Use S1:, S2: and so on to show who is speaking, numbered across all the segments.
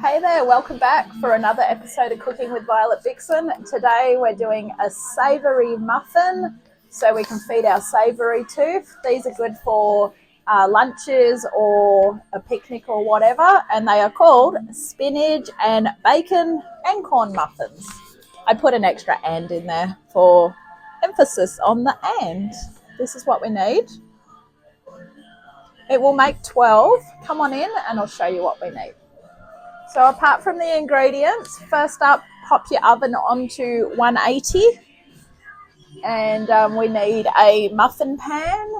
S1: Hey there, welcome back for another episode of Cooking with Violet Vixen. Today we're doing a savoury muffin so we can feed our savoury tooth. These are good for lunches or a picnic or whatever, and they are called spinach and bacon and corn muffins. I put an extra and in there for emphasis on the and. This is what we need. It will make 12. Come on in and I'll show you what we need. So apart from the ingredients, first up, pop your oven onto 180 and we need a muffin pan,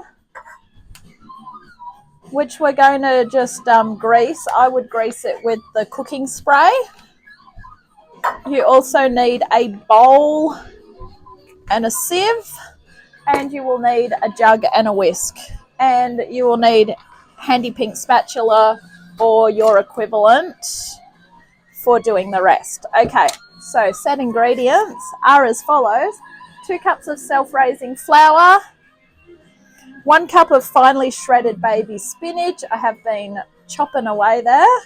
S1: which we're going to just grease. I would grease it with the cooking spray. You also need a bowl and a sieve, and you will need a jug and a whisk, and you will need handy pink spatula or your equivalent for doing the rest. Okay, so set ingredients are as follows: 2 cups of self-raising flour, 1 cup of finely shredded baby spinach. I have been chopping away there.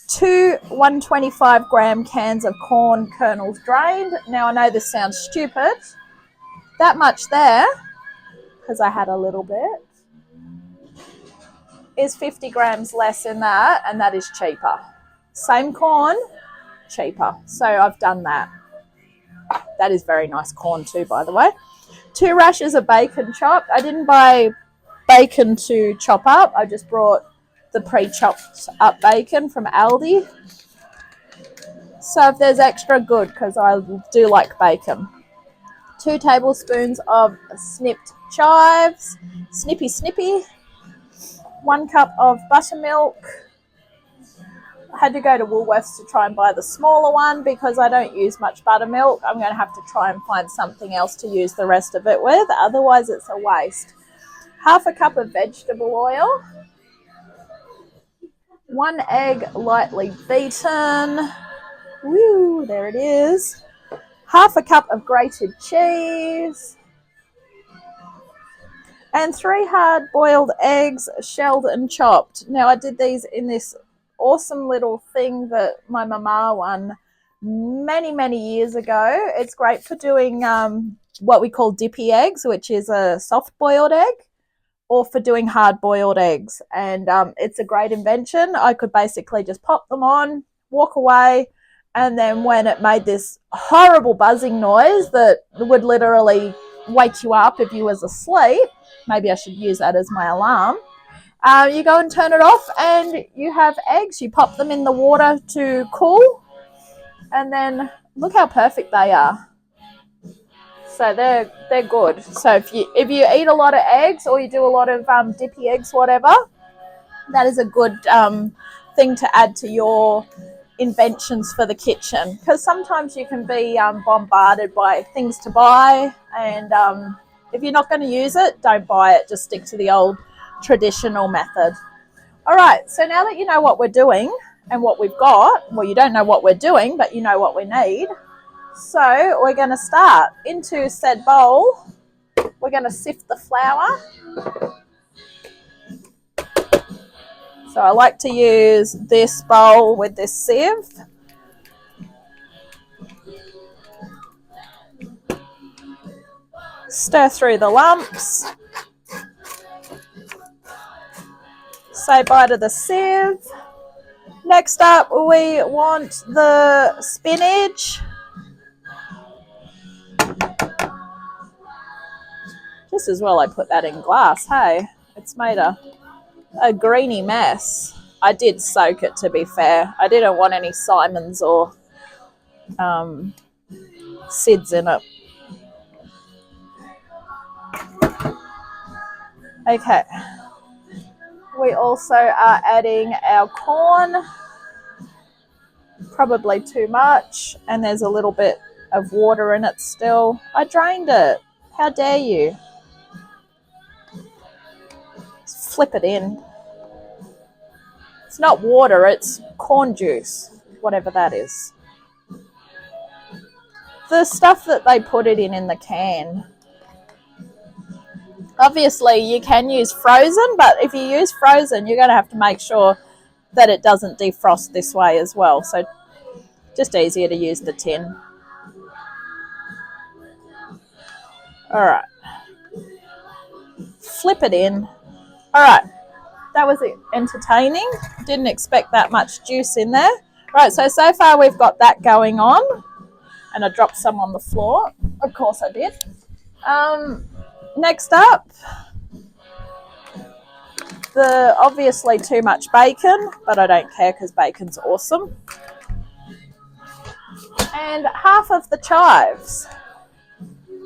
S1: 2 125 gram cans of corn, kernels drained. Now I know this sounds stupid. That much there, because I had a little bit, is 50 grams less in that, and that is cheaper. Same corn, cheaper. So I've done that. That is very nice corn too, by the way. 2 rashers of bacon chopped. I didn't buy bacon to chop up. I just brought the pre-chopped up bacon from Aldi. So if there's extra, good, because I do like bacon. 2 tablespoons of snipped chives, snippy. 1 cup of buttermilk. I had to go to Woolworths to try and buy the smaller one because I don't use much buttermilk. I'm going to have to try and find something else to use the rest of it with, otherwise it's a waste. 1/2 cup of vegetable oil. 1 egg lightly beaten. Woo, there it is. 1/2 cup of grated cheese. And 3 hard-boiled eggs, shelled and chopped. Now, I did these in this awesome little thing that my mama won many years ago. It's great for doing what we call dippy eggs, which is a soft-boiled egg, or for doing hard-boiled eggs. And it's a great invention. I could basically just pop them on, walk away, and then when it made this horrible buzzing noise that would literally wake you up if you was asleep, maybe I should use that as my alarm, you go and turn it off and you have eggs. You pop them in the water to cool, and then look how perfect they are. So they're good. So if you eat a lot of eggs or you do a lot of dippy eggs, whatever, that is a good thing to add to your inventions for the kitchen, because sometimes you can be bombarded by things to buy, and if you're not going to use it, don't buy it. Just stick to the old traditional method. All right, so now that you know what we're doing and what we've got, well, you don't know what we're doing, but you know what we need. So we're going to start. Into said bowl, we're going to sift the flour. So I like to use this bowl with this sieve. Stir through the lumps. Say bye to the sieve. Next up, we want the spinach. Just as well I put that in glass, hey? It's made a greeny mess. I did soak it, to be fair. I didn't want any Simons or Sids in it. Okay. We also are adding our corn. Probably too much, and there's a little bit of water in it still. I drained it. How dare you? Just flip it in. It's not water, it's corn juice, whatever that is. The stuff that they put it in the can. Obviously, you can use frozen, but if you use frozen, you're going to have to make sure that it doesn't defrost this way as well. So just easier to use the tin. All right. Flip it in. All right. That was entertaining. Didn't expect that much juice in there. Right, so far we've got that going on. And I dropped some on the floor. Of course I did. Next up, the obviously too much bacon, but I don't care because bacon's awesome. And half of the chives,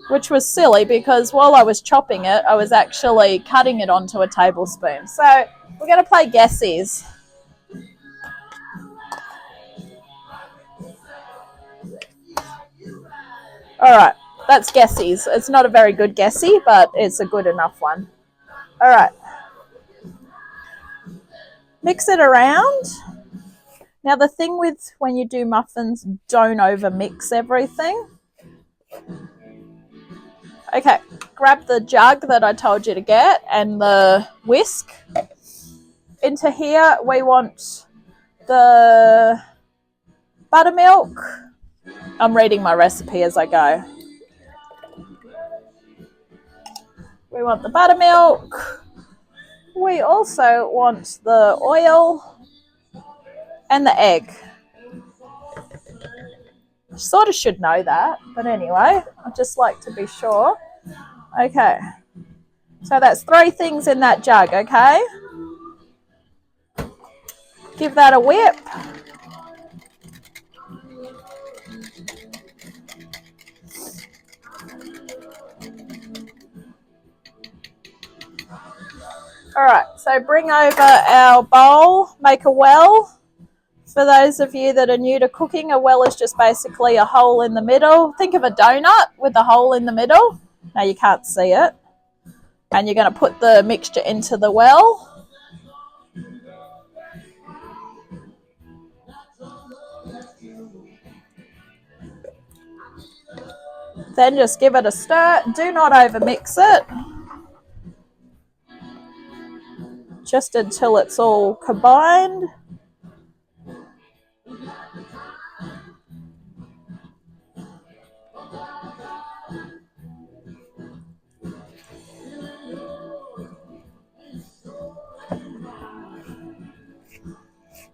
S1: which was silly because while I was chopping it, I was actually cutting it onto a tablespoon. So we're going to play guessies. All right, that's guessies. It's not a very good guessie, but it's a good enough one. All right. Mix it around. Now, the thing with when you do muffins, don't over mix everything. Okay, grab the jug that I told you to get and the whisk. Into here, we want the buttermilk. I'm reading my recipe as I go. We want the buttermilk. We also want the oil and the egg. Sort of should know that, but anyway, I just like to be sure. Okay, so that's 3 things in that jug, okay? Give that a whip. All right, so bring over our bowl, make a well. For those of you that are new to cooking, a well is just basically a hole in the middle. Think of a donut with a hole in the middle. Now you can't see it. And you're going to put the mixture into the well. Then just give it a stir. Do not over mix it. Just until it's all combined.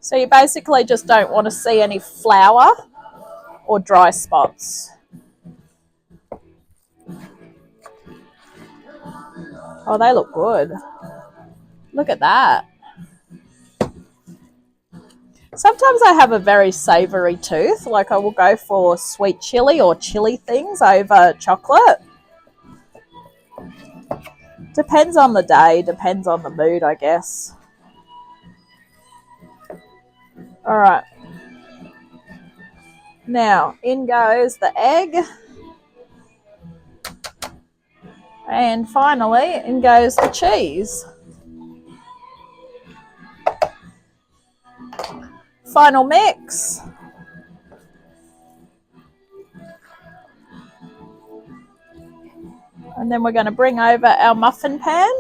S1: So you basically just don't want to see any flour or dry spots. Oh, they look good. Look at that. Sometimes I have a very savoury tooth, like I will go for sweet chili or chili things over chocolate. Depends on the day, depends on the mood, I guess. All right. Now, in goes the egg. And finally, in goes the cheese. Final mix. And then we're going to bring over our muffin pan.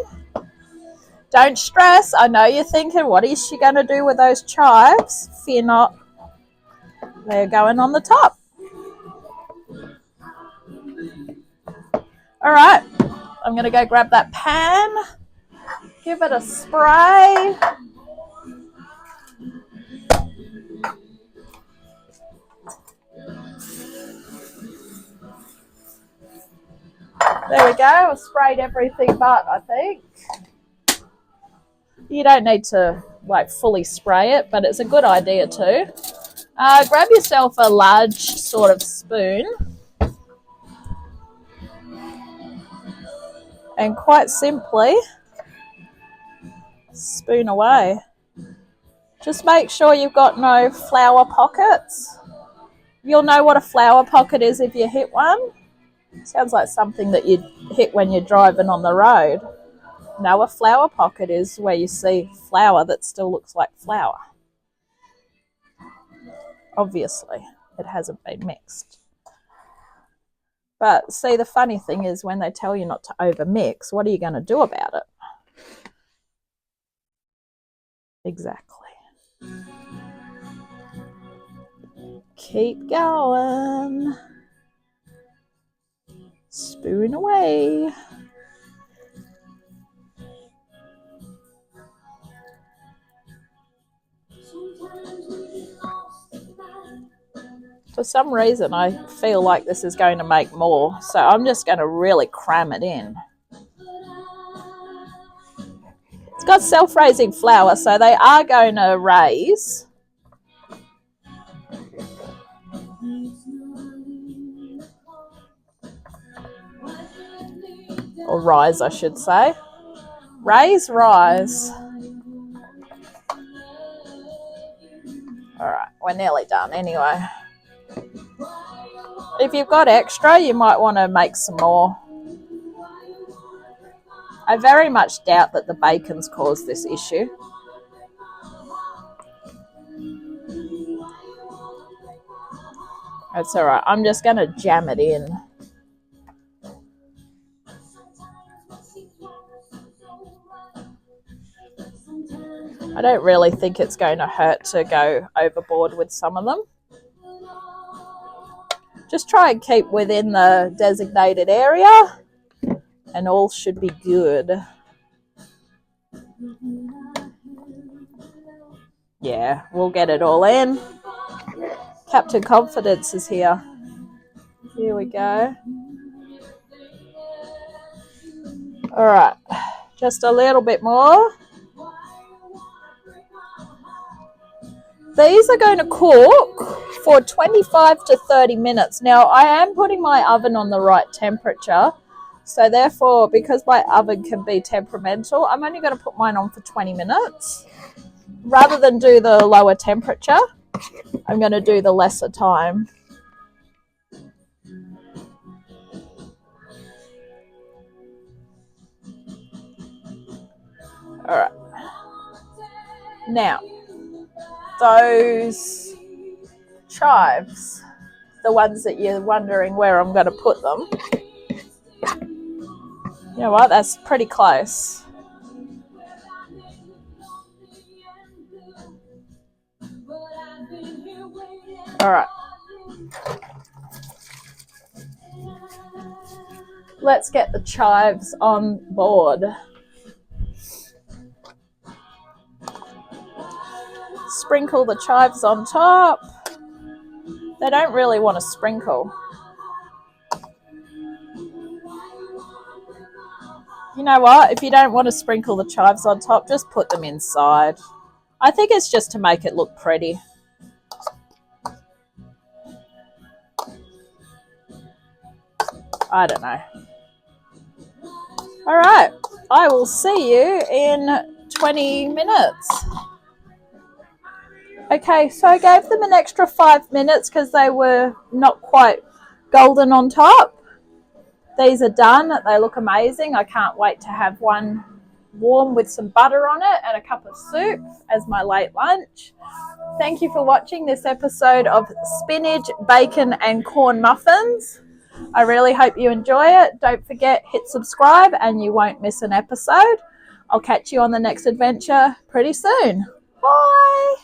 S1: Don't stress. I know you're thinking, what is she going to do with those chives? Fear not. They're going on the top. All right. I'm going to go grab that pan. Give it a spray. There we go. I've sprayed everything but, I think. You don't need to like fully spray it, but it's a good idea too. Grab yourself a large sort of spoon and quite simply spoon away. Just make sure you've got no flour pockets. You'll know what a flour pocket is if you hit one. Sounds like something that you'd hit when you're driving on the road. No, a flour pocket is where you see flour that still looks like flour. Obviously, it hasn't been mixed. But see, the funny thing is when they tell you not to overmix, what are you going to do about it? Exactly. Keep going. Spoon away. For some reason, I feel like this is going to make more, so I'm just going to really cram it in. It's got self-raising flour, so they are going to raise. Or rise, I should say. Rise. Alright, we're nearly done anyway. If you've got extra, you might want to make some more. I very much doubt that the bacon's caused this issue. That's alright. I'm just going to jam it in. I don't really think it's going to hurt to go overboard with some of them. Just try and keep within the designated area and all should be good. Yeah, we'll get it all in. Captain Confidence is here. Here we go. All right, just a little bit more. These are going to cook for 25 to 30 minutes. Now, I am putting my oven on the right temperature. So therefore, because my oven can be temperamental, I'm only going to put mine on for 20 minutes. Rather than do the lower temperature, I'm going to do the lesser time. All right. Now, those chives, the ones that you're wondering where I'm going to put them, you know what, that's pretty close. All right. Let's get the chives on board. Sprinkle the chives on top. They don't really want to sprinkle. You know what? If you don't want to sprinkle the chives on top, just put them inside. I think it's just to make it look pretty. I don't know. All right. I will see you in 20 minutes. Okay, so I gave them an extra 5 minutes because they were not quite golden on top. These are done. They look amazing. I can't wait to have one warm with some butter on it and a cup of soup as my late lunch. Thank you for watching this episode of spinach, bacon and corn muffins. I really hope you enjoy it. Don't forget, hit subscribe and you won't miss an episode. I'll catch you on the next adventure pretty soon. Bye.